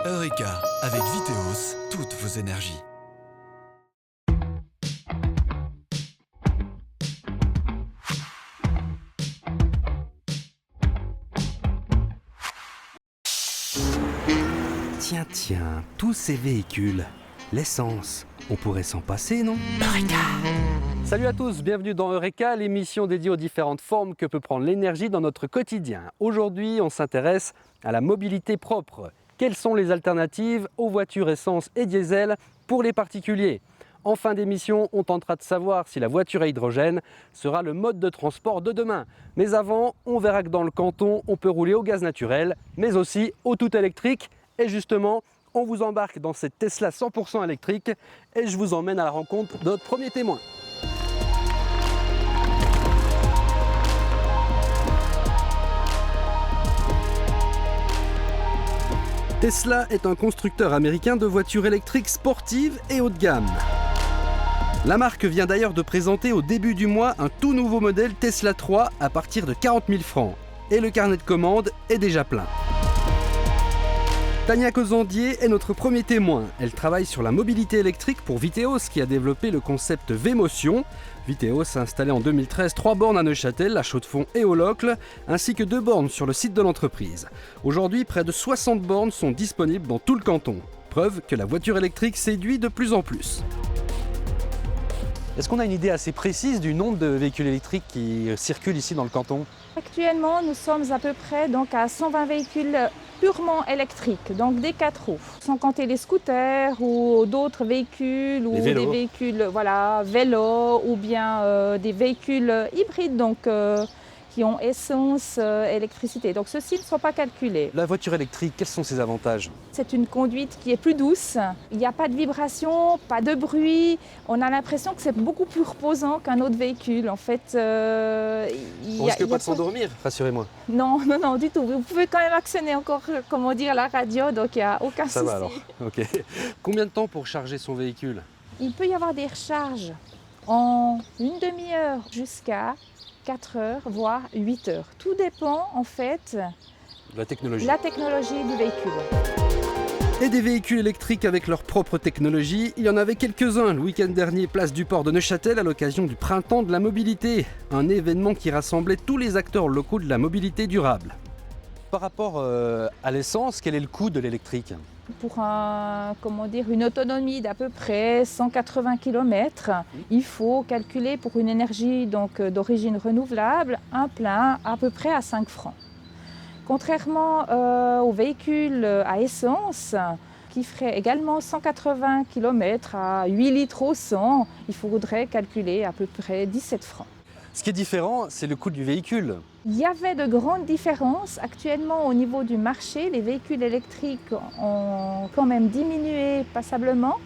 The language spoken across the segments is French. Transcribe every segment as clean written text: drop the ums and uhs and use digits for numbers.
Eureka, avec Viteos, toutes vos énergies. Tiens, tous ces véhicules, l'essence, on pourrait s'en passer, non? Eureka! Salut à tous, bienvenue dans Eureka, l'émission dédiée aux différentes formes que peut prendre l'énergie dans notre quotidien. Aujourd'hui, on s'intéresse à la mobilité propre. Quelles sont les alternatives aux voitures essence et diesel pour les particuliers? En fin d'émission, on tentera de savoir si la voiture à hydrogène sera le mode de transport de demain. Mais avant, on verra que dans le canton, on peut rouler au gaz naturel, mais aussi au tout électrique. Et justement, on vous embarque dans cette Tesla 100% électrique et je vous emmène à la rencontre de notre premier témoin. Tesla est un constructeur américain de voitures électriques sportives et haut de gamme. La marque vient d'ailleurs de présenter au début du mois un tout nouveau modèle Tesla 3 à partir de 40 000 francs. Et le carnet de commandes est déjà plein. Tania Cozandier est notre premier témoin. Elle travaille sur la mobilité électrique pour Viteos qui a développé le concept V-Motion. Viteos a installé en 2013 3 bornes à Neuchâtel, à Chaux-de-Fonds et au Locle, ainsi que 2 bornes sur le site de l'entreprise. Aujourd'hui, près de 60 bornes sont disponibles dans tout le canton. Preuve que la voiture électrique séduit de plus en plus. Est-ce qu'on a une idée assez précise du nombre de véhicules électriques qui circulent ici dans le canton? Actuellement, nous sommes à peu près donc, à 120 véhicules purement électriques, donc des 4 roues, sans compter les scooters ou d'autres véhicules ou des véhicules vélos ou bien des véhicules hybrides donc, qui ont essence, électricité. Donc ceux-ci ne sont pas calculés. La voiture électrique, quels sont ses avantages? C'est une conduite qui est plus douce, il n'y a pas de vibration, pas de bruit. On a l'impression que c'est beaucoup plus reposant qu'un autre véhicule. En fait, on risque pas de s'endormir, rassurez-moi. Non, du tout. Vous pouvez quand même actionner encore, la radio, donc il n'y a aucun souci. Ça va alors, ok. Combien de temps pour charger son véhicule? Il peut y avoir des recharges en une demi-heure jusqu'à 4 heures, voire 8 heures. Tout dépend en fait de la technologie du véhicule. Et des véhicules électriques avec leur propre technologie, il y en avait quelques-uns le week-end dernier, place du port de Neuchâtel, à l'occasion du printemps de la mobilité. Un événement qui rassemblait tous les acteurs locaux de la mobilité durable. Par rapport à l'essence, quel est le coût de l'électrique? Pour une autonomie d'à peu près 180 km, il faut calculer pour une énergie d'origine renouvelable un plein à peu près à 5 francs. Contrairement aux véhicules à essence, qui feraient également 180 km à 8 litres au 100, il faudrait calculer à peu près 17 francs. Ce qui est différent, c'est le coût du véhicule. Il y avait de grandes différences. Actuellement, au niveau du marché, les véhicules électriques ont quand même diminué passablement.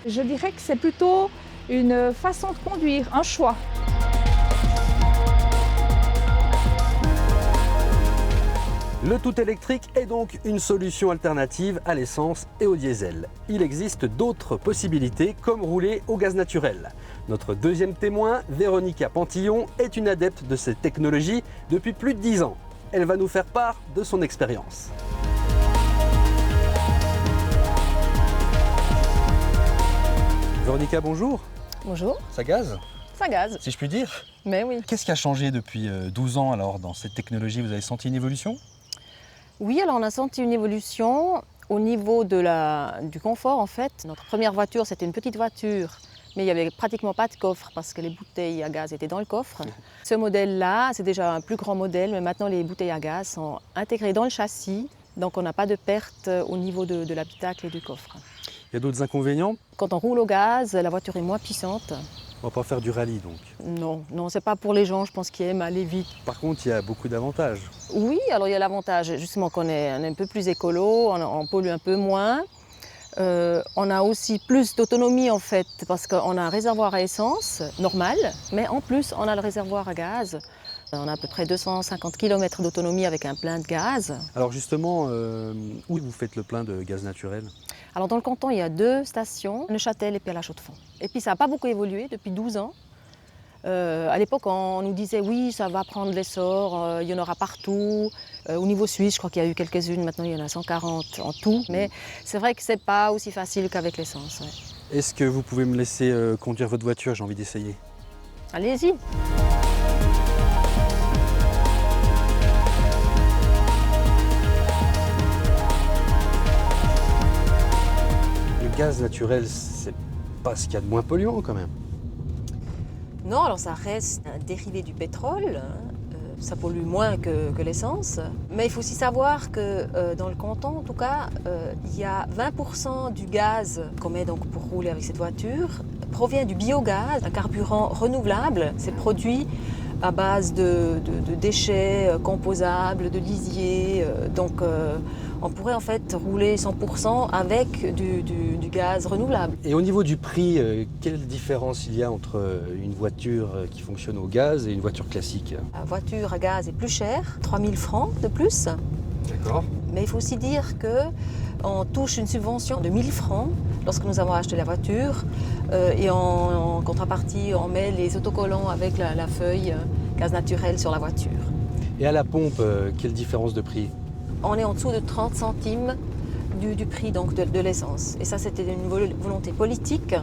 Je dirais que c'est plutôt une façon de conduire, un choix. Le tout électrique est donc une solution alternative à l'essence et au diesel. Il existe d'autres possibilités comme rouler au gaz naturel. Notre deuxième témoin, Véronica Pantillon, est une adepte de cette technologie depuis plus de 10 ans. Elle va nous faire part de son expérience. Véronica, bonjour. Bonjour. Ça gaze? Ça gaze. Si je puis dire. Mais oui. Qu'est-ce qui a changé depuis 12 ans alors dans cette technologie? Vous avez senti une évolution? Oui, alors on a senti une évolution au niveau du confort en fait. Notre première voiture, c'était une petite voiture, mais il n'y avait pratiquement pas de coffre parce que les bouteilles à gaz étaient dans le coffre. Ce modèle-là, c'est déjà un plus grand modèle, mais maintenant les bouteilles à gaz sont intégrées dans le châssis, donc on n'a pas de perte au niveau de l'habitacle et du coffre. Il y a d'autres inconvénients? Quand on roule au gaz, la voiture est moins puissante. On va pas faire du rallye donc? Non, c'est pas pour les gens, je pense, qui aiment aller vite. Par contre, il y a beaucoup d'avantages. Oui, alors il y a l'avantage justement qu'on est un peu plus écolo, on pollue un peu moins. On a aussi plus d'autonomie en fait, parce qu'on a un réservoir à essence normal, mais en plus on a le réservoir à gaz. On a à peu près 250 km d'autonomie avec un plein de gaz. Alors justement, où vous faites le plein de gaz naturel? Alors dans le canton, il y a 2 stations, Neuchâtel et puis à la Chaux-de-Fonds. Et puis ça n'a pas beaucoup évolué depuis 12 ans. À l'époque, on nous disait oui, ça va prendre l'essor, il y en aura partout. Au niveau suisse, je crois qu'il y a eu quelques-unes, maintenant il y en a 140 en tout. Mais c'est vrai que c'est pas aussi facile qu'avec l'essence. Ouais. Est-ce que vous pouvez me laisser conduire votre voiture? J'ai envie d'essayer. Allez-y. Le gaz naturel, c'est pas ce qu'il y a de moins polluant quand même. Non, alors ça reste un dérivé du pétrole, ça pollue moins que l'essence. Mais il faut aussi savoir que dans le canton, en tout cas, il y a 20% du gaz qu'on met donc pour rouler avec cette voiture provient du biogaz, un carburant renouvelable. C'est produit à base de déchets composables, de lisier. Donc on pourrait en fait rouler 100% avec du gaz renouvelable. Et au niveau du prix, quelle différence il y a entre une voiture qui fonctionne au gaz et une voiture classique? La voiture à gaz est plus chère, 3 000 francs de plus. D'accord. Mais il faut aussi dire qu'on touche une subvention de 1 000 francs lorsque nous avons acheté la voiture. Et en contrepartie, on met les autocollants avec la feuille gaz naturel sur la voiture. Et à la pompe, quelle différence de prix? On est en dessous de 30 centimes du prix donc, de l'essence. Et ça, c'était une volonté politique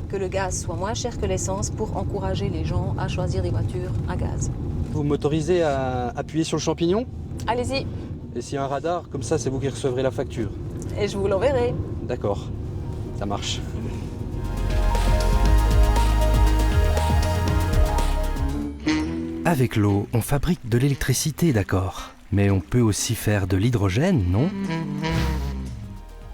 que le gaz soit moins cher que l'essence pour encourager les gens à choisir des voitures à gaz. Vous m'autorisez à appuyer sur le champignon? Allez-y, Et s'il y a un radar, comme ça, c'est vous qui recevrez la facture. et je vous l'enverrai. D'accord, ça marche. Avec l'eau, on fabrique de l'électricité, d'accord. Mais on peut aussi faire de l'hydrogène, non?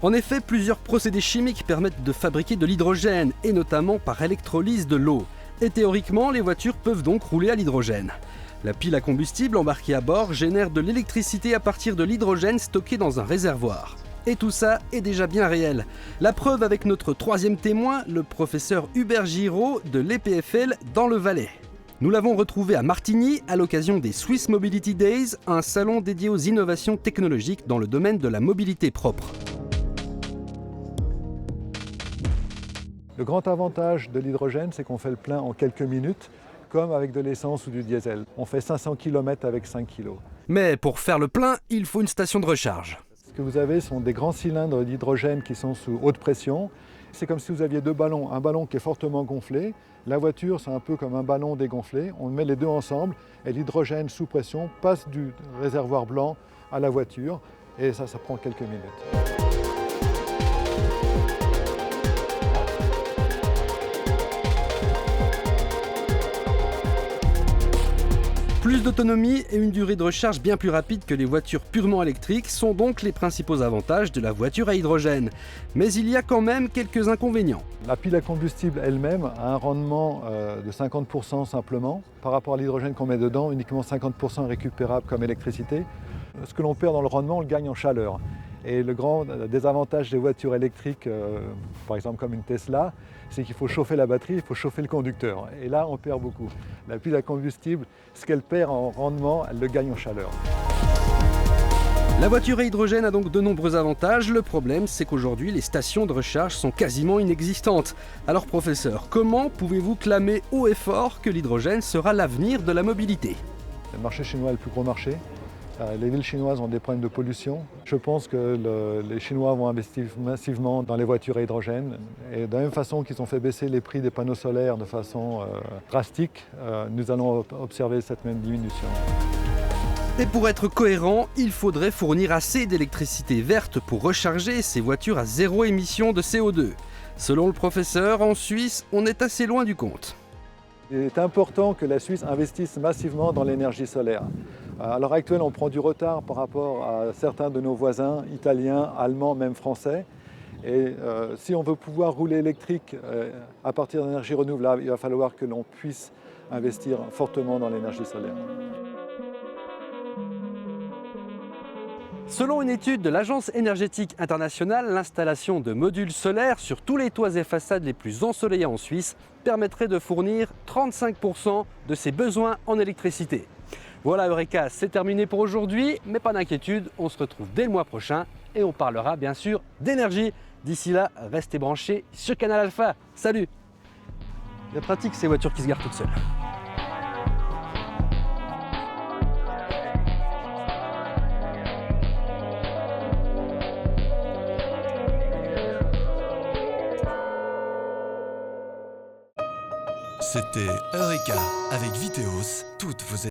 En effet, plusieurs procédés chimiques permettent de fabriquer de l'hydrogène, et notamment par électrolyse de l'eau. Et théoriquement, les voitures peuvent donc rouler à l'hydrogène. La pile à combustible embarquée à bord génère de l'électricité à partir de l'hydrogène stocké dans un réservoir. Et tout ça est déjà bien réel. La preuve avec notre troisième témoin, le professeur Hubert Giraud de l'EPFL dans le Valais. Nous l'avons retrouvé à Martigny à l'occasion des Swiss Mobility Days, un salon dédié aux innovations technologiques dans le domaine de la mobilité propre. Le grand avantage de l'hydrogène, c'est qu'on fait le plein en quelques minutes, comme avec de l'essence ou du diesel. On fait 500 km avec 5 kg. Mais pour faire le plein, il faut une station de recharge. Ce que vous avez sont des grands cylindres d'hydrogène qui sont sous haute pression. C'est comme si vous aviez deux ballons, un ballon qui est fortement gonflé. La voiture, c'est un peu comme un ballon dégonflé. On met les deux ensemble et l'hydrogène sous pression passe du réservoir blanc à la voiture. Et ça prend quelques minutes. Plus d'autonomie et une durée de recharge bien plus rapide que les voitures purement électriques sont donc les principaux avantages de la voiture à hydrogène. Mais il y a quand même quelques inconvénients. La pile à combustible elle-même a un rendement de 50% simplement. Par rapport à l'hydrogène qu'on met dedans, uniquement 50% récupérable comme électricité. Ce que l'on perd dans le rendement, on le gagne en chaleur. Et le grand désavantage des voitures électriques, par exemple comme une Tesla, c'est qu'il faut chauffer la batterie, il faut chauffer le conducteur. Et là, on perd beaucoup. La pile à combustible, ce qu'elle perd en rendement, elle le gagne en chaleur. La voiture à hydrogène a donc de nombreux avantages. Le problème, c'est qu'aujourd'hui, les stations de recharge sont quasiment inexistantes. Alors professeur, comment pouvez-vous clamer haut et fort que l'hydrogène sera l'avenir de la mobilité? Le marché chinois est le plus gros marché. Les villes chinoises ont des problèmes de pollution. Je pense que les Chinois vont investir massivement dans les voitures à hydrogène. Et de la même façon qu'ils ont fait baisser les prix des panneaux solaires de façon drastique, nous allons observer cette même diminution. Et pour être cohérent, il faudrait fournir assez d'électricité verte pour recharger ces voitures à zéro émission de CO2. Selon le professeur, en Suisse, on est assez loin du compte. Il est important que la Suisse investisse massivement dans l'énergie solaire. À l'heure actuelle, on prend du retard par rapport à certains de nos voisins, italiens, allemands, même français. Et si on veut pouvoir rouler électrique à partir d'énergie renouvelable, il va falloir que l'on puisse investir fortement dans l'énergie solaire. Selon une étude de l'Agence énergétique internationale, l'installation de modules solaires sur tous les toits et façades les plus ensoleillés en Suisse permettrait de fournir 35% de ses besoins en électricité. Voilà Eureka, c'est terminé pour aujourd'hui, mais pas d'inquiétude, on se retrouve dès le mois prochain et on parlera bien sûr d'énergie. D'ici là, restez branchés sur Canal Alpha. Salut! C'est pratique ces voitures qui se garent toutes seules. C'était Eureka avec Viteos, toutes vos